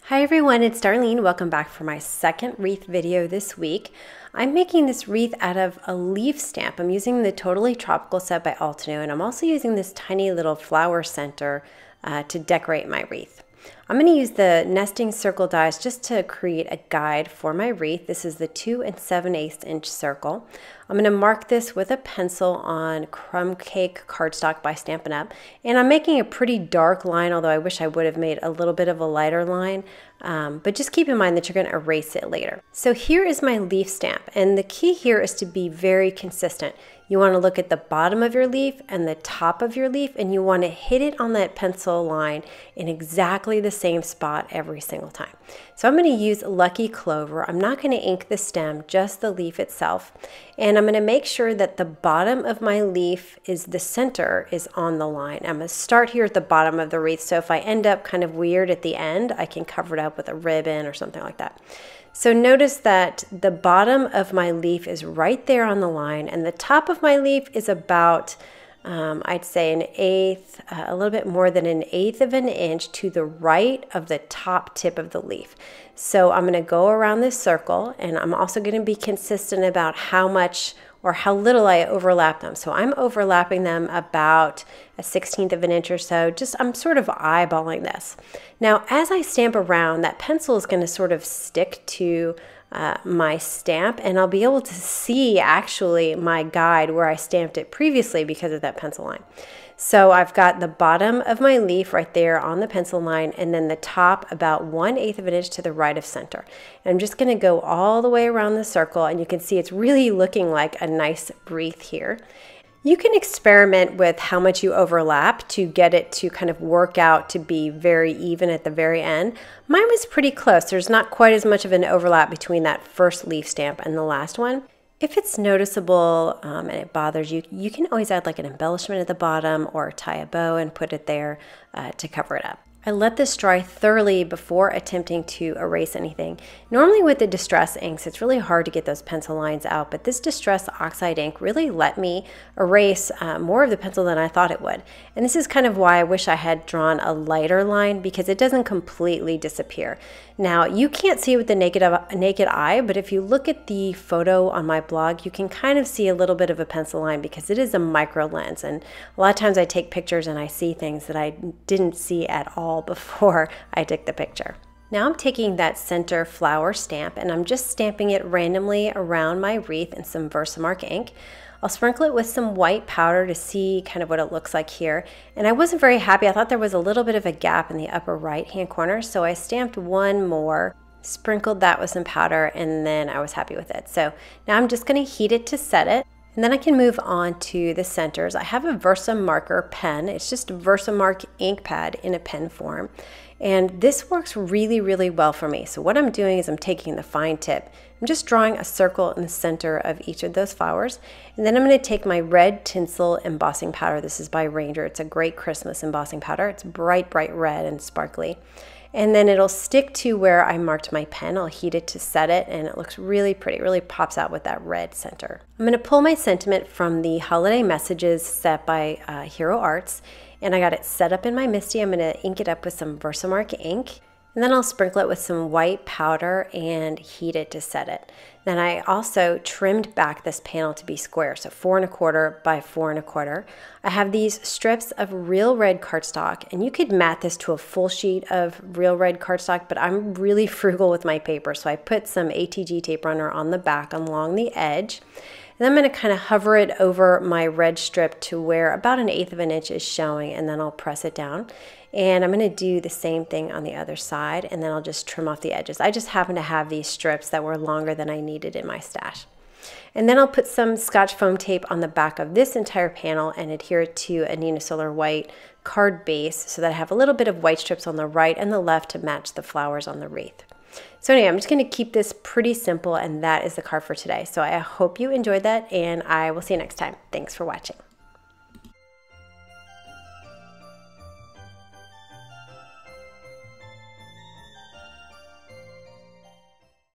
Hi everyone, it's Darlene. Welcome back for my second wreath video this week. I'm making this wreath out of a leaf stamp. I'm using the Totally Tropical set by Altanu, and I'm also using this tiny little flower center to decorate my wreath. I'm going to use the nesting circle dies just to create a guide for my wreath. This is the 2 7/8 inch circle. I'm going to mark this with a pencil on crumb cake cardstock by Stampin' Up. And I'm making a pretty dark line, although I wish I would have made a little bit of a lighter line. But just keep in mind that you're going to erase it later. So here is my leaf stamp, and the key here is to be very consistent. You want to look at the bottom of your leaf and the top of your leaf, and you want to hit it on that pencil line in exactly the same spot every single time. So I'm going to use Lucky Clover. I'm not going to ink the stem, just the leaf itself. And I'm going to make sure that the bottom of my leaf is the center is on the line. I'm going to start here at the bottom of the wreath, so if I end up kind of weird at the end, I can cover it up with a ribbon or something like that. So notice that the bottom of my leaf is right there on the line, and the top of my leaf is about, I'd say an eighth, a little bit more than an eighth of an inch to the right of the top tip of the leaf. So I'm going to go around this circle, and I'm also going to be consistent about how much or how little I overlap them. So I'm overlapping them about a 1/16 of an inch or so. I'm sort of eyeballing this. Now, as I stamp around, that pencil is going to sort of stick to my stamp, and I'll be able to see actually my guide where I stamped it previously because of that pencil line. So I've got the bottom of my leaf right there on the pencil line, and then the top about 1/8 of an inch to the right of center. And I'm just going to go all the way around the circle, and you can see it's really looking like a nice wreath here. You can experiment with how much you overlap to get it to kind of work out to be very even at the very end. Mine was pretty close. There's not quite as much of an overlap between that first leaf stamp and the last one. If it's noticeable and it bothers you, you can always add like an embellishment at the bottom or tie a bow and put it there to cover it up. I let this dry thoroughly before attempting to erase anything. Normally with the Distress inks, it's really hard to get those pencil lines out, but this Distress Oxide ink really let me erase more of the pencil than I thought it would. And this is kind of why I wish I had drawn a lighter line, because it doesn't completely disappear. Now, you can't see it with the naked eye, but if you look at the photo on my blog, you can kind of see a little bit of a pencil line because it is a micro lens. And a lot of times I take pictures and I see things that I didn't see at all before I took the picture. Now I'm taking that center flower stamp and I'm just stamping it randomly around my wreath in some Versamark ink. I'll sprinkle it with some white powder to see kind of what it looks like here. And I wasn't very happy. I thought there was a little bit of a gap in the upper right hand corner, so I stamped one more, sprinkled that with some powder, and then I was happy with it. So now I'm just going to heat it to set it. And then I can move on to the centers. I have a Versamarker pen. It's just a Versamark ink pad in a pen form. And this works really, really well for me. So what I'm doing is I'm taking the fine tip. I'm just drawing a circle in the center of each of those flowers. And then I'm going to take my red tinsel embossing powder. This is by Ranger. It's a great Christmas embossing powder. It's bright, bright red and sparkly. And then it'll stick to where I marked my pen. I'll heat it to set it, and it looks really pretty. It really pops out with that red center. I'm going to pull my sentiment from the Holiday Messages set by Hero Arts, and I got it set up in my MISTI. I'm going to ink it up with some Versamark ink, and then I'll sprinkle it with some white powder and heat it to set it. Then I also trimmed back this panel to be square, so 4 1/4 by 4 1/4. I have these strips of real red cardstock, and you could mat this to a full sheet of real red cardstock, but I'm really frugal with my paper, so I put some ATG tape runner on the back along the edge. And then I'm going to kind of hover it over my red strip to where about 1/8 of an inch is showing, and then I'll press it down. And I'm going to do the same thing on the other side, and then I'll just trim off the edges. I just happen to have these strips that were longer than I needed in my stash. And then I'll put some Scotch foam tape on the back of this entire panel and adhere it to a Nina Solar white card base so that I have a little bit of white strips on the right and the left to match the flowers on the wreath. So anyway, I'm just going to keep this pretty simple, and that is the card for today. So I hope you enjoyed that, and I will see you next time. Thanks for watching.